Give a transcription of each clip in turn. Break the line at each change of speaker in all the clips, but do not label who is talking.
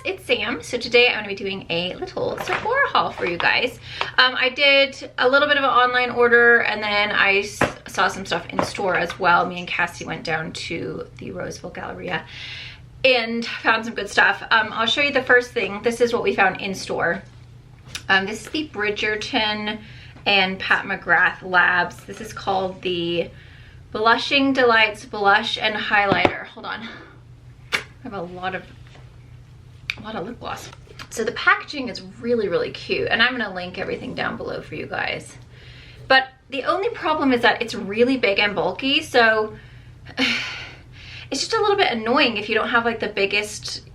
it's Sam. So today I'm going to be doing a little Sephora haul for you guys. I did a little bit of an online order, and then I saw some stuff in store as well. Me and Kassie went down to the Roseville Galleria and found some good stuff. I'll show you the first thing. This is what we found in store. This is the Bridgerton and Pat McGrath Labs. This is called the Blushing Delights Blush and Highlighter. Hold on. I have a lot of lip gloss. So the packaging is really, really cute, and I'm gonna link everything down below for you guys. But the only problem is that it's really big and bulky, so it's just a little bit annoying if you don't have like the biggest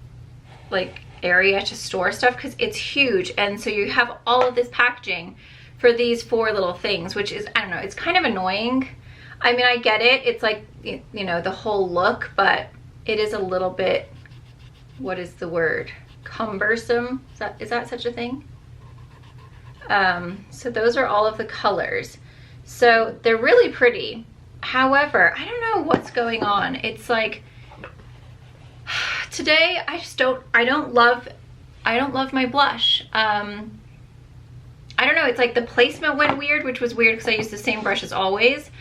like area to store stuff, because it's huge, and so you have all of this packaging for these 4 little things, which is, I don't know, it's kind of annoying. I mean, I get it, it's like, you know, the whole look, but it is a little bit, what is the word? Cumbersome? Is that such a thing? So those are all of the colors. So they're really pretty. However, I don't know what's going on. It's like, today I don't love my blush. I don't know, it's like the placement went weird, which was weird because I used the same brush as always.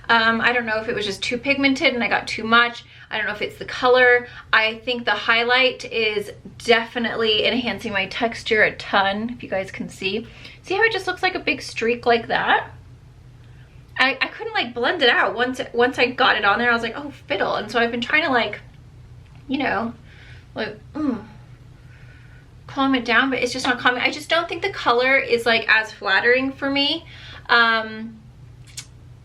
I don't know if it was just too pigmented and I got too much. I don't know if it's the color. I think the highlight is definitely enhancing my texture a ton, if you guys can see. See how it just looks like a big streak like that? I couldn't like blend it out. Once I got it on there, I was like, oh, fiddle. And so I've been trying to like, you know, like, calm it down, but it's just not calming. I just don't think the color is like as flattering for me.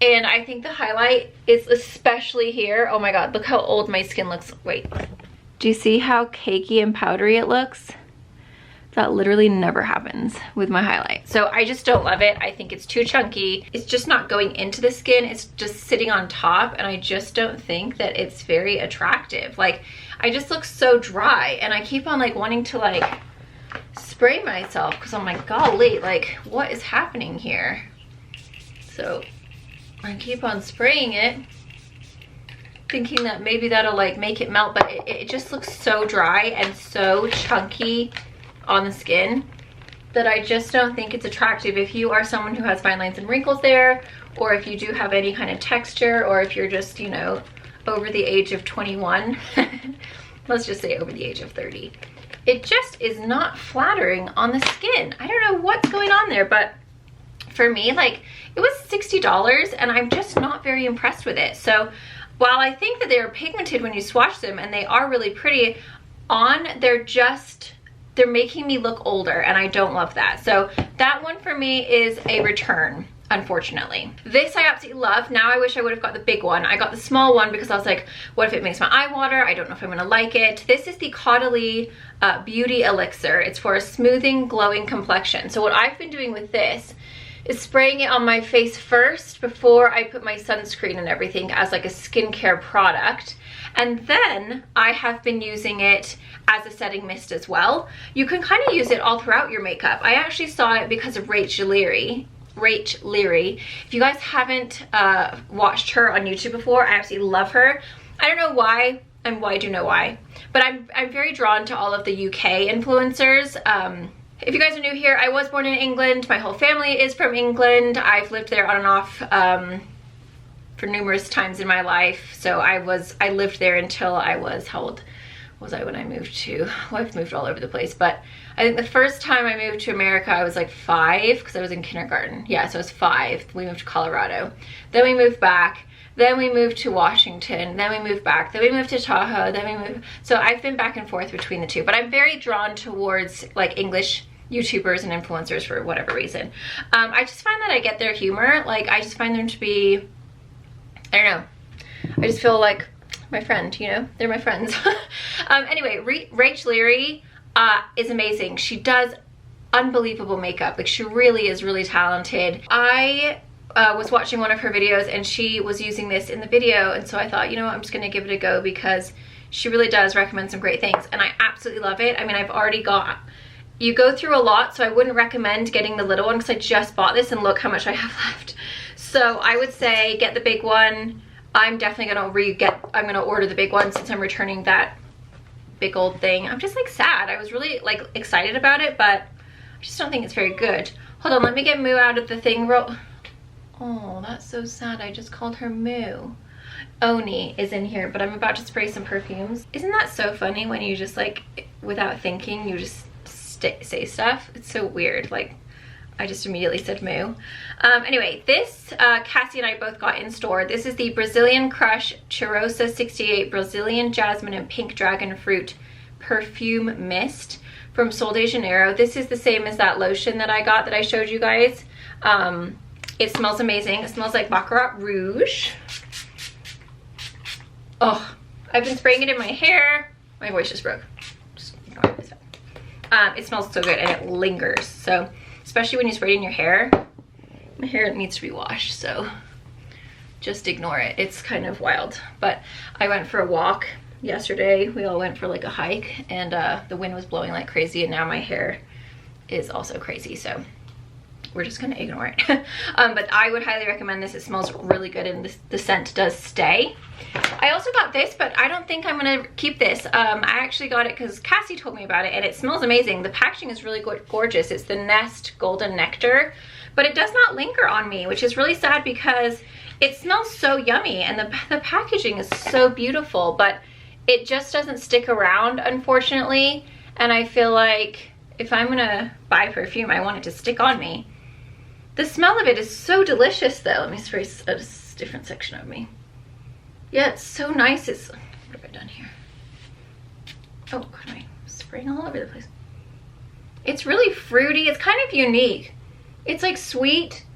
And I think the highlight is especially here. Oh my God, look how old my skin looks. Wait, do you see how cakey and powdery it looks? That literally never happens with my highlight. So I just don't love it. I think it's too chunky. It's just not going into the skin. It's just sitting on top, and I just don't think that it's very attractive. Like, I just look so dry, and I keep on like wanting to like spray myself because I'm like, golly, like what is happening here? So I keep on spraying it, thinking that maybe that'll like make it melt, but it just looks so dry and so chunky on the skin that I just don't think it's attractive. If you are someone who has fine lines and wrinkles there, or if you do have any kind of texture, or if you're just, you know, over the age of 21, let's just say over the age of 30, it just is not flattering on the skin. I don't know what's going on there, but for me, like, it was $60 and I'm just not very impressed with it. So while I think that they're pigmented when you swatch them and they are really pretty on, they're making me look older, and I don't love that. So that one for me is a return, unfortunately. This I absolutely love. Now I wish I would have got the big one. I got the small one because I was like, what if it makes my eye water? I don't know if I'm gonna like it. This is the Caudalie Beauty Elixir. It's for a smoothing, glowing complexion. So what I've been doing with this is spraying it on my face first before I put my sunscreen and everything as like a skincare product. And then I have been using it as a setting mist as well. You can kind of use it all throughout your makeup. I actually saw it because of Rach Leary. If you guys haven't watched her on YouTube before, I absolutely love her. I don't know why, and I do know why, but I'm very drawn to all of the UK influencers. If you guys are new here, I was born in England. My whole family is from England. I've lived there on and off for numerous times in my life. So I lived there until I was, how old was I when I moved to, well, I've moved all over the place, but I think the first time I moved to America, I was like 5 because I was in kindergarten. Yeah, so I was 5. We moved to Colorado. Then we moved back. Then we moved to Washington. Then we moved back. Then we moved to Tahoe. Then we moved. So I've been back and forth between the two, but I'm very drawn towards like English YouTubers and influencers for whatever reason. I just find that I get their humor. Like, I just find them to be, I don't know. I just feel like my friend, you know, they're my friends. Anyway, Rach Leary is amazing. She does unbelievable makeup. Like, she really is really talented. I was watching one of her videos and she was using this in the video, and so I thought, you know what, I'm just gonna give it a go because she really does recommend some great things, and I absolutely love it. I mean, I've already got, you go through a lot, so I wouldn't recommend getting the little one because I just bought this and look how much I have left. So I would say get the big one. I'm definitely gonna I'm gonna order the big one since I'm returning that big old thing. I'm just like sad. I was really like excited about it, but I just don't think it's very good. Hold on, let me get Moo out of the thing real. Oh, that's so sad. I just called her Moo. Oni is in here, but I'm about to spray some perfumes. Isn't that so funny when you just like, without thinking, you just say stuff? It's so weird. Like, I just immediately said Moo. Anyway, this Kassie and I both got in store. This is the Brazilian Crush Cheirosa 68 Brazilian Jasmine and Pink Dragon Fruit Perfume Mist from Sol de Janeiro. This is the same as that lotion that I got that I showed you guys. It smells amazing. It smells like Baccarat Rouge. Oh, I've been spraying it in my hair. My voice just broke. Just ignore this. It smells so good and it lingers. So, especially when you spray it in your hair, my hair needs to be washed. So, just ignore it. It's kind of wild. But I went for a walk yesterday. We all went for like a hike, and the wind was blowing like crazy, and now my hair is also crazy. So, we're just gonna ignore it. But I would highly recommend this. It smells really good, and the scent does stay. I also got this, but I don't think I'm gonna keep this. I actually got it because Kassie told me about it, and it smells amazing. The packaging is really gorgeous. It's the Nest Golden Nectar, but it does not linger on me, which is really sad because it smells so yummy, and the packaging is so beautiful, but it just doesn't stick around, unfortunately. And I feel like if I'm gonna buy perfume, I want it to stick on me. The smell of it is so delicious though. Let me spray a different section of me. Yeah, it's so nice. What have I done here? Oh God, I'm spraying all over the place. It's really fruity. It's kind of unique. It's like sweet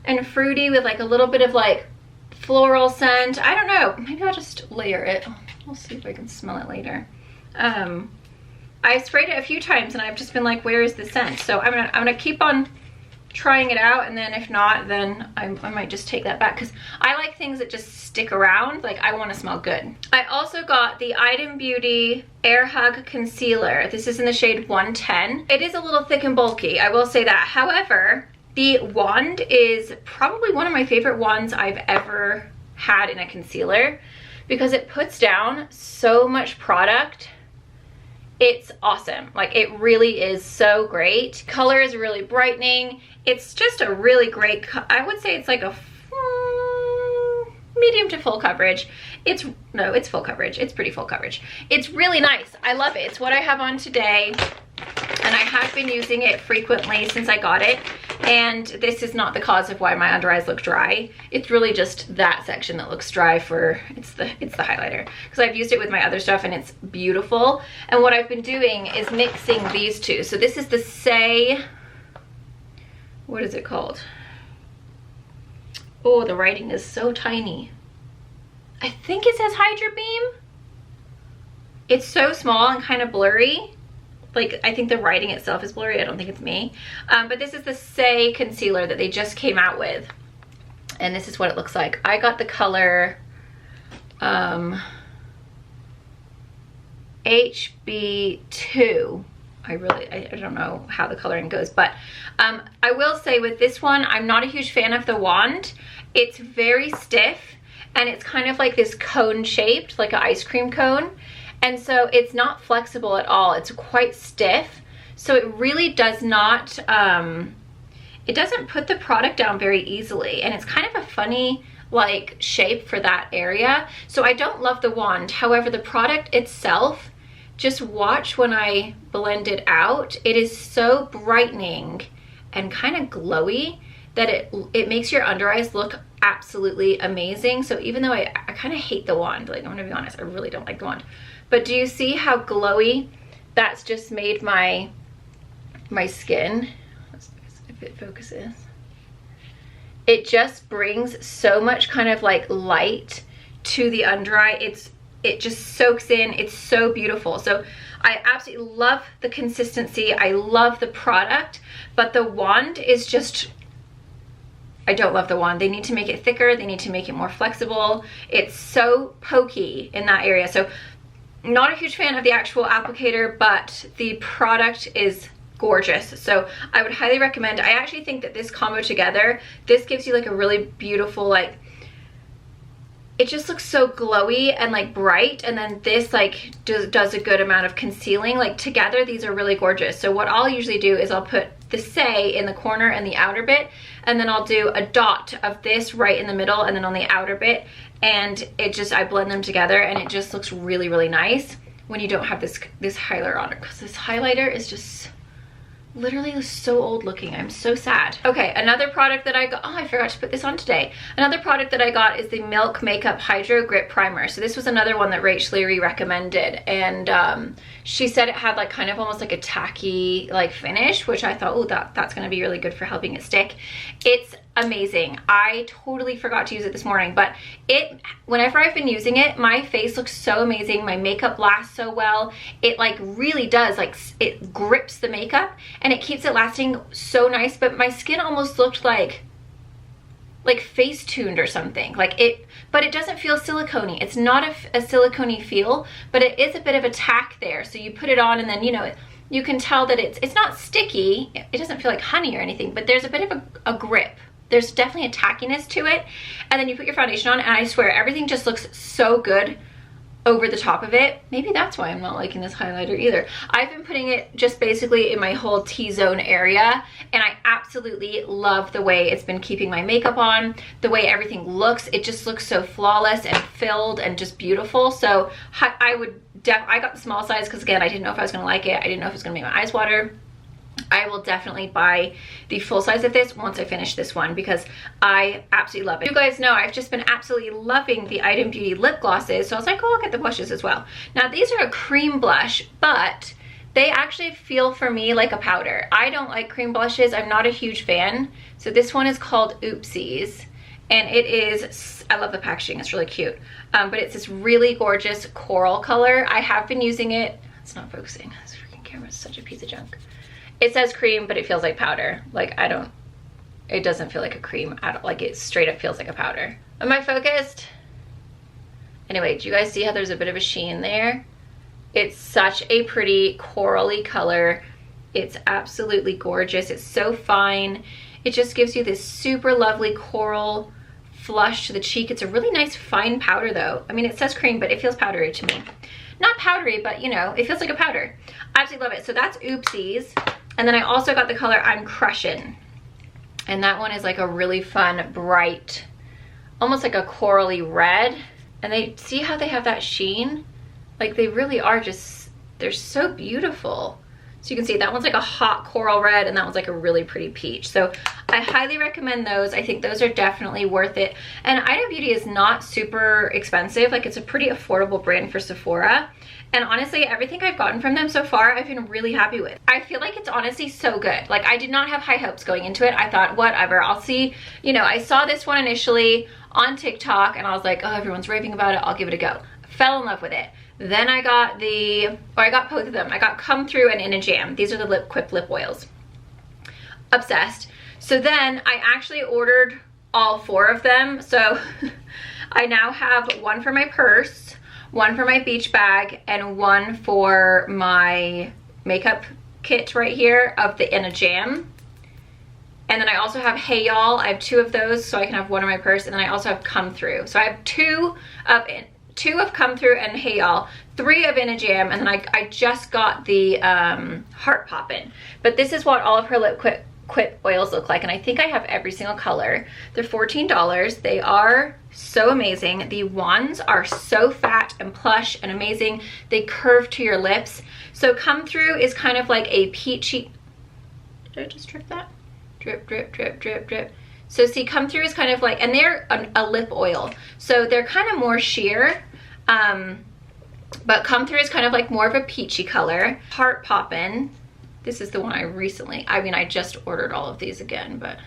and fruity with like a little bit of like floral scent. I don't know. Maybe I'll just layer it. We'll see if I can smell it later. I sprayed it a few times and I've just been like, where is the scent? So I'm gonna keep on trying it out, and then if not, then I might just take that back, because I like things that just stick around. Like, I want to smell good. I also got the Item Beauty Air Hug Concealer. This is in the shade 110. It is a little thick and bulky, I will say that. However, the wand is probably one of my favorite wands I've ever had in a concealer, because it puts down so much product. It's awesome. Like, it really is so great. Color is really brightening. It's just a really great, I would say it's like a medium to full coverage. It's full coverage. It's pretty full coverage. It's really nice. I love it. It's what I have on today, and I have been using it frequently since I got it. And this is not the cause of why my under eyes look dry. It's really just that section that looks dry. It's the highlighter, because I've used it with my other stuff and it's beautiful. And what I've been doing is mixing these two. So this is the Saie, what is it called? Oh, the writing is so tiny. I think it says Hydra Beam. It's so small and kind of blurry. Like, I think the writing itself is blurry. I don't think it's me. But this is the Saie concealer that they just came out with. And this is what it looks like. I got the color HB2. I don't know how the coloring goes. But I will say with this one, I'm not a huge fan of the wand. It's very stiff. And it's kind of like this cone shaped, like an ice cream cone. And so it's not flexible at all. It's quite stiff. So it really does not, it doesn't put the product down very easily. And it's kind of a funny like shape for that area. So I don't love the wand. However, the product itself, just watch when I blend it out. It is so brightening and kind of glowy that it makes your under eyes look absolutely amazing. So even though I kind of hate the wand, like, I'm gonna be honest, I really don't like the wand. But do you see how glowy that's just made my skin? If it focuses. It just brings so much kind of like light to the under eye. It just soaks in. It's so beautiful. So I absolutely love the consistency. I love the product, but the wand is just, I don't love the wand. They need to make it thicker. They need to make it more flexible. It's so pokey in that area. So not a huge fan of the actual applicator, but the product is gorgeous. So I would highly recommend. I actually think that this combo together, this gives you like a really beautiful, like it just looks so glowy and like bright, and then this like does a good amount of concealing. Like together these are really gorgeous. So what I'll usually do is I'll put the Saie in the corner and the outer bit, and then I'll do a dot of this right in the middle and then on the outer bit, and it just, I blend them together and it just looks really, really nice when you don't have this highlighter on it, because this highlighter is just literally so old looking. I'm so sad. Okay, another product that I got, oh, I forgot to put this on today. Another product that I got is the Milk Makeup Hydro Grip Primer. So this was another one that Rach Leary recommended, and she said it had like kind of almost like a tacky like finish, which I thought, oh, that's gonna be really good for helping it stick. It's amazing. I totally forgot to use it this morning, but whenever I've been using it, my face looks so amazing. My makeup lasts so well. It like really does, like it grips the makeup and it keeps it lasting so nice, but my skin almost looked like face tuned or something. But it doesn't feel silicone-y. It's not a silicone-y feel, but it is a bit of a tack there. So you put it on and then, you know, you can tell that it's not sticky. It doesn't feel like honey or anything, but there's a bit of a grip. There's definitely a tackiness to it. And then you put your foundation on, and I swear everything just looks so good over the top of it. Maybe that's why I'm not liking this highlighter either. I've been putting it just basically in my whole T-zone area, and I absolutely love the way it's been keeping my makeup on, the way everything looks. It just looks so flawless and filled and just beautiful. So I got the small size because, again, I didn't know if I was gonna like it. I didn't know if it was gonna make my eyes water. I will definitely buy the full size of this once I finish this one because I absolutely love it. You guys know I've just been absolutely loving the Item Beauty lip glosses, so I was like, oh, I'll get the blushes as well. Now these are a cream blush, but they actually feel for me like a powder. I don't like cream blushes. I'm not a huge fan. So this one is called Oopsies, and it is, I love the packaging, it's really cute. But it's this really gorgeous coral color. I have been using it. It's not focusing. This freaking camera is such a piece of junk. It says cream, but it feels like powder. Like it doesn't feel like a cream at all. Like it straight up feels like a powder. Am I focused? Anyway, do you guys see how there's a bit of a sheen there? It's such a pretty corally color. It's absolutely gorgeous. It's so fine. It just gives you this super lovely coral flush to the cheek. It's a really nice fine powder though. I mean, it says cream, but it feels powdery to me. Not powdery, but you know, it feels like a powder. I absolutely love it. So that's Oopsies. And then I also got the color I'm Crushin'. And that one is like a really fun, bright, almost like a corally red. And see how they have that sheen? Like they really are just, they're so beautiful. So you can see that one's like a hot coral red and that one's like a really pretty peach. So I highly recommend those. I think those are definitely worth it. And Item Beauty is not super expensive. Like it's a pretty affordable brand for Sephora. And honestly, everything I've gotten from them so far, I've been really happy with. I feel like it's honestly so good. Like I did not have high hopes going into it. I thought, whatever, I'll see. You know, I saw this one initially on TikTok and I was like, oh, everyone's raving about it. I'll give it a go. Fell in love with it. Then I got I got both of them. I got Come Through and In a Jam. These are the Lip Quip lip oils. Obsessed. So then I actually ordered all 4 of them. So I now have one for my purse, one for my beach bag, and one for my makeup kit right here of the In a Jam. And then I also have Hey Y'all. I have 2 of those, so I can have one in my purse. And then I also have Come Through. So I have 2 of Come Through and Hey Y'all, 3 of In a Jam, and then I just got the Heart Poppin'. But this is what all of her Lip Quip oils look like, and I think I have every single color. They're $14. They are so amazing. The wands are so fat and plush and amazing. They curve to your lips. So Come Through is kind of like a peachy, did I just drip that? Drip, drip, drip, drip, drip. So see, Come Through is kind of like, and they're a lip oil, so they're kind of more sheer, but Come Through is kind of like more of a peachy color. Heart Poppin', this is the one I just ordered all of these again, but.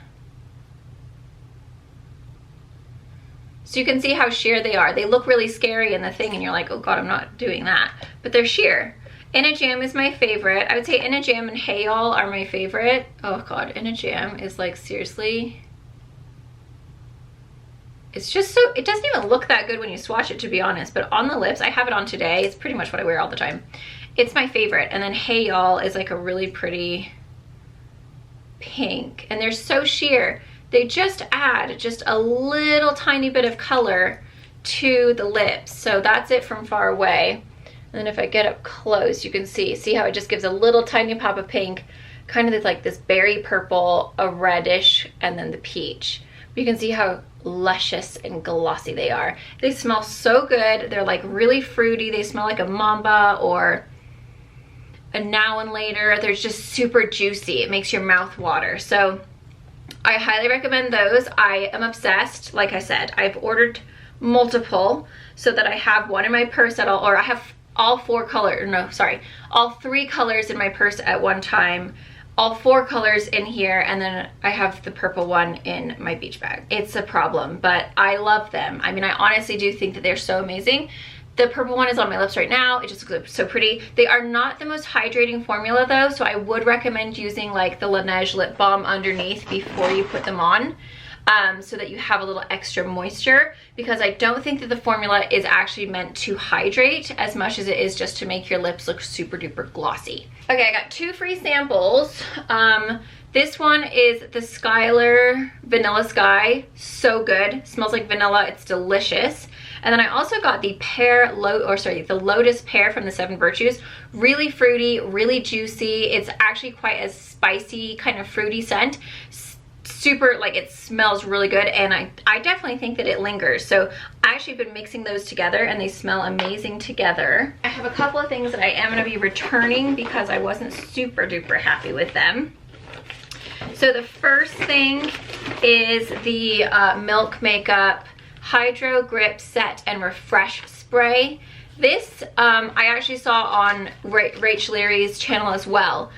So you can see how sheer they are. They look really scary in the thing and you're like, oh God, I'm not doing that, but they're sheer. In a Jam is my favorite. I would say In a Jam and Hey Y'all are my favorite. Oh God, In a Jam is like, seriously. It's just so, it doesn't even look that good when you swatch it, to be honest, but on the lips, I have it on today. It's pretty much what I wear all the time. It's my favorite. And then Hey Y'all is like a really pretty pink, and they're so sheer. They just add just a little tiny bit of color to the lips. So that's it from far away. And then if I get up close, you can see how it just gives a little tiny pop of pink, kind of like this berry purple, a reddish, and then the peach. But you can see how luscious and glossy they are. They smell so good. They're like really fruity. They smell like a mamba or a now and later. They're just super juicy. It makes your mouth water. So I highly recommend those. I am obsessed. Like I said, I've ordered multiple so that I have one in my purse at all, or I have all all 3 colors in my purse at one time, all 4 colors in here, and then I have the purple one in my beach bag. It's a problem, but I love them. I mean, I honestly do think that they're so amazing. The purple one is on my lips right now. It just looks so pretty. They are not the most hydrating formula though, so I would recommend using like the Laneige lip balm underneath before you put them on, so that you have a little extra moisture, because I don't think that the formula is actually meant to hydrate as much as it is just to make your lips look super duper glossy. Okay, I got 2 free samples. This one is the Skylar Vanilla Sky. So good. Smells like vanilla. It's delicious. And then I also got the the Lotus Pear from the 7 Virtues. Really fruity, really juicy. It's actually quite a spicy, kind of fruity scent. Super, like, it smells really good, and I definitely think that it lingers. So I actually have been mixing those together and they smell amazing together. I have a couple of things that I am going to be returning because I wasn't super duper happy with them. So the first thing is the Milk Makeup Hydro Grip Set and Refresh Spray. This I actually saw on Rach Leary's channel as well.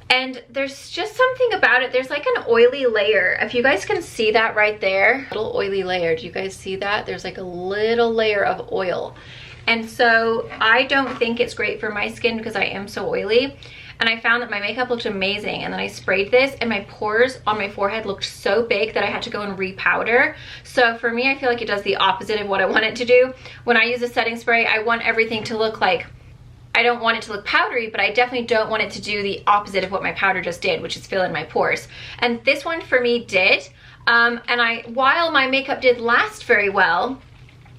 And there's just something about it. There's like an oily layer. If you guys can see that right there, little oily layer. Do you guys see that? There's like a little layer of oil. And so I don't think it's great for my skin because I am so oily. And I found that my makeup looked amazing, and then I sprayed this and my pores on my forehead looked so big that I had to go and repowder. So for me, I feel like it does the opposite of what I want it to do. When I use a setting spray, I want everything to look like, I don't want it to look powdery, but I definitely don't want it to do the opposite of what my powder just did, which is fill in my pores. And this one for me did. And while my makeup did last very well,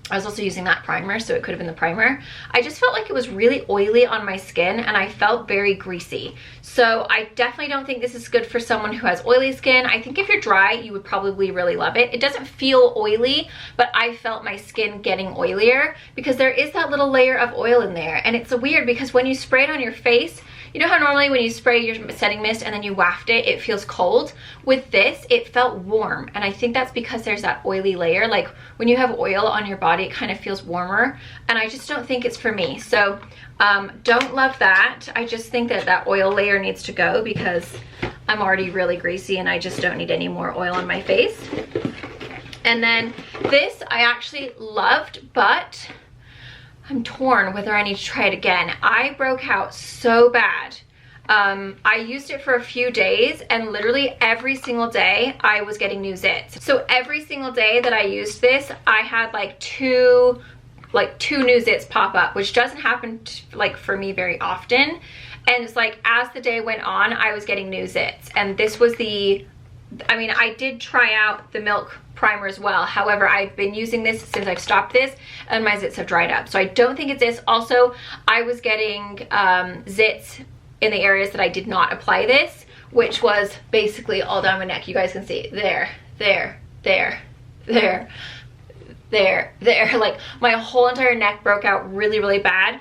I was also using that primer, so it could have been the primer. I just felt like it was really oily on my skin, and I felt very greasy. So I definitely don't think this is good for someone who has oily skin. I think if you're dry, you would probably really love it. It doesn't feel oily, but I felt my skin getting oilier because there is that little layer of oil in there. And it's weird because when you spray it on your face, you know how normally when you spray your setting mist and then you waft it, it feels cold? With this, it felt warm. And I think that's because there's that oily layer. Like when you have oil on your body, it kind of feels warmer. And I just don't think it's for me. So don't love that. I just think that that oil layer needs to go because I'm already really greasy and I just don't need any more oil on my face. And then this I actually loved, but I'm torn whether I need to try it again. I broke out so bad. I used it for a few days, and literally every single day I was getting new zits. So every single day that I used this, I had like two new zits pop up, which doesn't happen for me very often. And it's like as the day went on, I was getting new zits. And this was I did try out the Milk primer as well. However, I've been using this since I've stopped this and my zits have dried up. So I don't think it's this. Also, I was getting zits in the areas that I did not apply this, which was basically all down my neck. You guys can see there. Like my whole entire neck broke out really, really bad.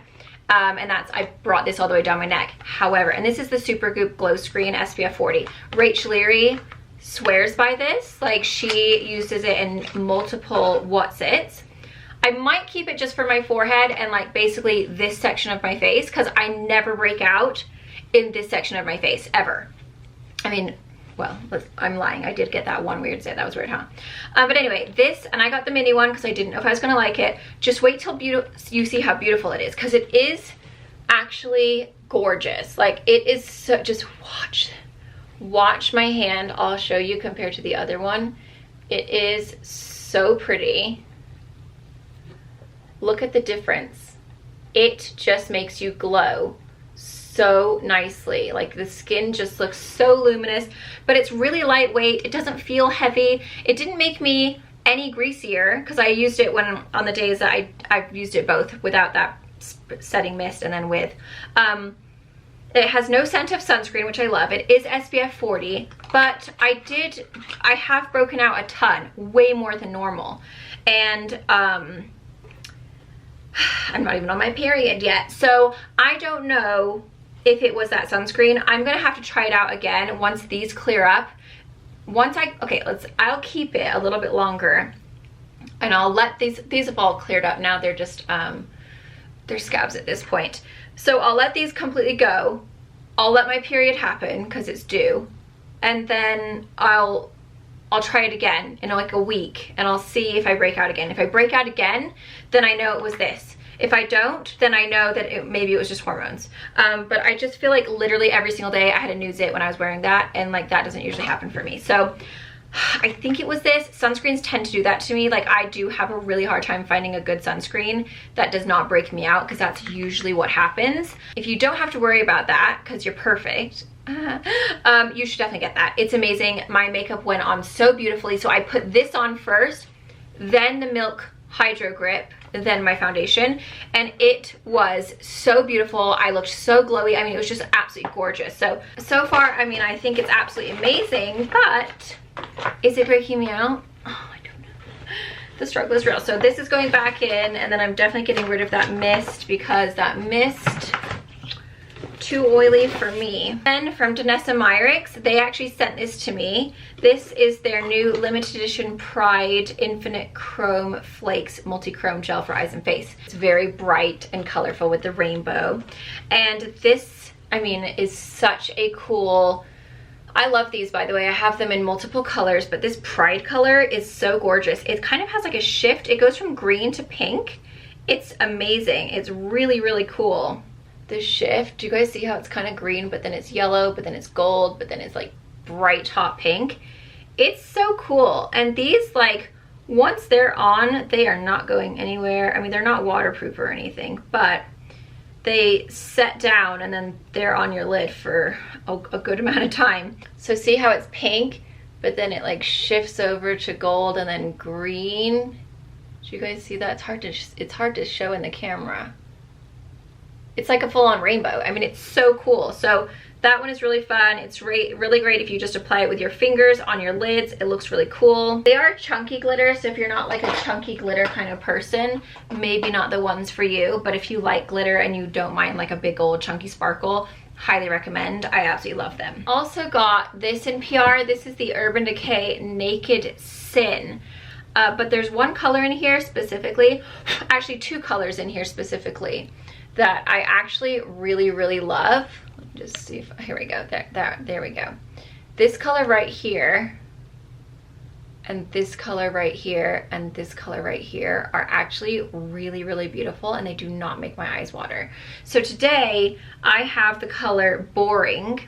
And I brought this all the way down my neck. However, and this is the Supergoop Glow Screen SPF 40. Rach Leary swears by this. Like, she uses it in multiple zits. I might keep it just for my forehead and like basically this section of my face, because I never break out in this section of my face ever. I mean, well, I'm lying. I did get that one weird zit. That was weird, huh? But anyway, this, and I got the mini one because I didn't know if I was gonna like it. Just wait till you see how beautiful it is, because it is actually gorgeous. Like, it is so, just watch my hand. I'll show you compared to the other one. It is so pretty. Look at the difference. It just makes you glow so nicely. Like, the skin just looks so luminous, but it's really lightweight. It doesn't feel heavy. It didn't make me any greasier, because I used it when on the days that I've used it both without that setting mist and then with. It has no scent of sunscreen, which I love. It is SPF 40, but I have broken out a ton, way more than normal. And I'm not even on my period yet. So I don't know if it was that sunscreen. I'm gonna have to try it out again once these clear up. I'll keep it a little bit longer and I'll let these have all cleared up now. They're just, they're scabs at this point. So I'll let these completely go. I'll let my period happen because it's due. And then I'll try it again in like a week and I'll see if I break out again. If I break out again, then I know it was this. If I don't, then I know that maybe it was just hormones. But I just feel like literally every single day I had a new zit when I was wearing that, and like that doesn't usually happen for me. So I think it was this. Sunscreens tend to do that to me. Like I do have a really hard time finding a good sunscreen that does not break me out, because that's usually what happens. If you don't have to worry about that because you're perfect, you should definitely get that. It's amazing. My makeup went on so beautifully. So I put this on first, then the Milk Hydro Grip, then my foundation, and it was so beautiful. I looked so glowy. I mean, it was just absolutely gorgeous. So far, I mean, I think it's absolutely amazing, but is it breaking me out? Oh, I don't know. The struggle is real. So this is going back in, and then I'm definitely getting rid of that mist because that mist, too oily for me. And from Danessa Myricks, they actually sent this to me. This is their new limited edition Pride Infinite Chrome Flakes Multi-Chrome Gel for Eyes and Face. It's very bright and colorful with the rainbow. And this, I mean, is such a cool, I love these, by the way. I have them in multiple colors, but this Pride color is so gorgeous. It kind of has like a shift. It goes from green to pink. It's amazing. It's really, really cool. This shift, do you guys see how it's kind of green, but then it's yellow, but then it's gold, but then it's like bright hot pink? It's so cool. And these, like, once they're on, they are not going anywhere. I mean, they're not waterproof or anything, but they set down and then they're on your lid for a good amount of time. So see how it's pink, but then it like shifts over to gold and then green. Do you guys see that? It's hard to show in the camera. It's like a full-on rainbow. I mean, it's so cool. So that one is really fun. It's really great if you just apply it with your fingers on your lids. It looks really cool. They are chunky glitter, so if you're not like a chunky glitter kind of person, maybe not the ones for you. But if you like glitter and you don't mind like a big old chunky sparkle, highly recommend. I absolutely love them. Also got this in PR. This is the Urban Decay Naked Sin. But there's one color in here specifically, actually two colors in here specifically, that I actually really love. Let me just see if, here we go, there we go. This color right here, and this color right here, and this color right here are actually really beautiful, and they do not make my eyes water. So today I have the color Boring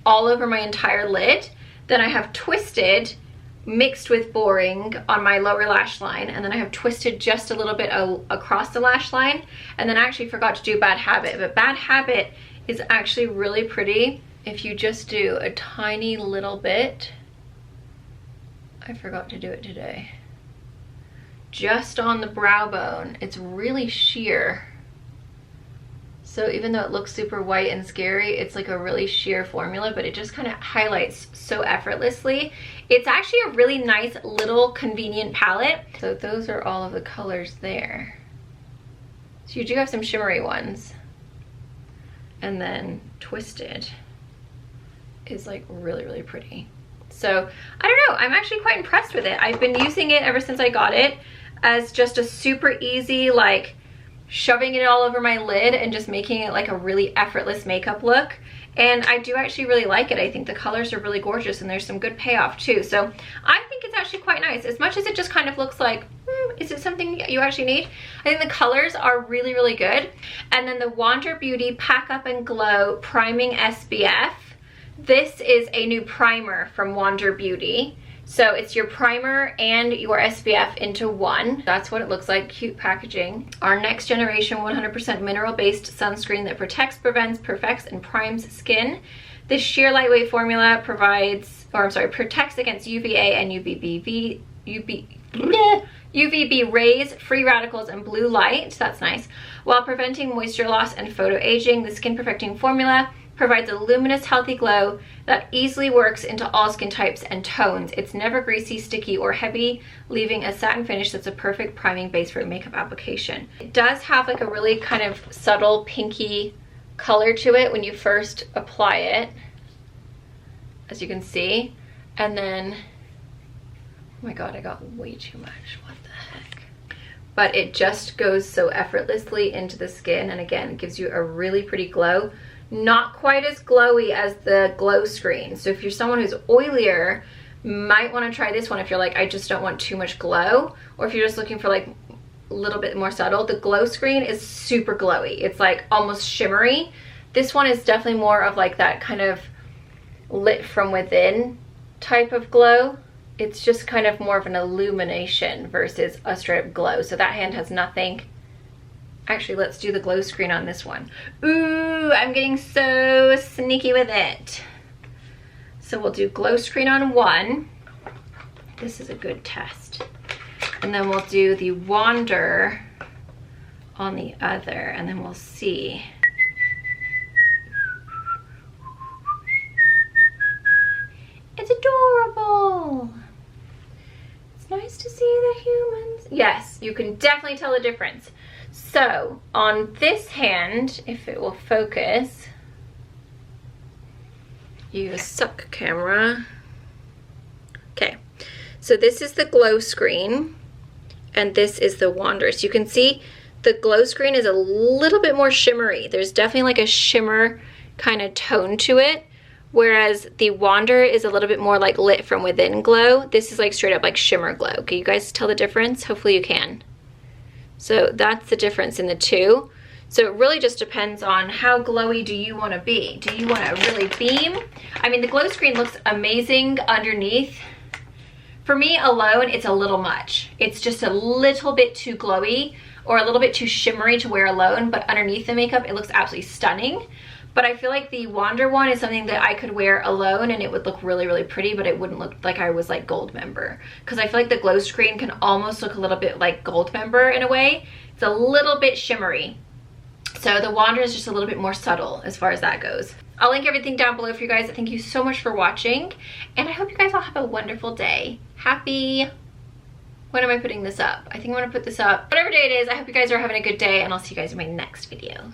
all over my entire lid. Then I have Twisted mixed with Boring on my lower lash line, and then I have Twisted just a little bit across the lash line, and then I actually forgot to do Bad Habit. But Bad Habit is actually really pretty if you just do a tiny little bit. I forgot to do it today. Just on the brow bone. It's really sheer. So even though it looks super white and scary, it's like a really sheer formula, but it just kind of highlights so effortlessly. It's actually a really nice little convenient palette. So those are all of the colors there. So you do have some shimmery ones. And then Twisted is like really pretty. So I don't know, I'm actually quite impressed with it. I've been using it ever since I got it as just a super easy, like, shoving it all over my lid and just making it like a really effortless makeup look. And I do actually really like it. I think the colors are really gorgeous and there's some good payoff too. So I think it's actually quite nice. As much as it just kind of looks like, is it something you actually need? I think the colors are really good. And then the Wander Beauty Pack Up and Glow Priming SPF. This is a new primer from Wander Beauty. So it's your primer and your SPF into one. That's what it looks like, cute packaging. Our next generation 100% mineral-based sunscreen that protects, prevents, perfects, and primes skin. This sheer lightweight formula protects against UVA and UVB UVB rays, free radicals, and blue light. That's nice. While preventing moisture loss and photo aging, the skin perfecting formula provides a luminous, healthy glow that easily works into all skin types and tones. It's never greasy, sticky, or heavy, leaving a satin finish that's a perfect priming base for makeup application. It does have like a really kind of subtle pinky color to it when you first apply it, as you can see. And then, oh my god, I got way too much. What the heck? But it just goes so effortlessly into the skin, and again, it gives you a really pretty glow. Not quite as glowy as the glow screen. So if you're someone who's oilier, might want to try this one if you're like, I just don't want too much glow, or if you're just looking for like a little bit more subtle. The glow screen is super glowy. It's like almost shimmery. This one is definitely more of like that kind of lit from within type of glow. It's just kind of more of an illumination versus a straight up glow. So that hand has nothing. Actually, let's do the glow screen on this one. Ooh, I'm getting so sneaky with it. So we'll do glow screen on one. This is a good test. And then we'll do the wander on the other, and then we'll see. It's adorable. It's nice to see the humans. Yes, you can definitely tell the difference. So on this hand, if it will focus, use suck camera. Okay, so this is the glow screen and this is the wander. So you can see the glow screen is a little bit more shimmery. There's definitely like a shimmer kind of tone to it, whereas the wander is a little bit more like lit from within glow. This is like straight up like shimmer glow. Can you guys tell the difference? Hopefully you can. So that's the difference in the two. So it really just depends on how glowy do you want to be. Do you want to really beam? I mean, the glow screen looks amazing underneath. For me alone, it's a little much. It's just a little bit too glowy or a little bit too shimmery to wear alone, but underneath the makeup, it looks absolutely stunning. But I feel like the Wander one is something that I could wear alone and it would look really, really pretty, but it wouldn't look like I was like gold member. Because I feel like the glow screen can almost look a little bit like gold member in a way. It's a little bit shimmery. So the Wander is just a little bit more subtle as far as that goes. I'll link everything down below for you guys. Thank you so much for watching. And I hope you guys all have a wonderful day. Happy, when am I putting this up? I think I'm gonna put this up whatever day it is. I hope you guys are having a good day and I'll see you guys in my next video.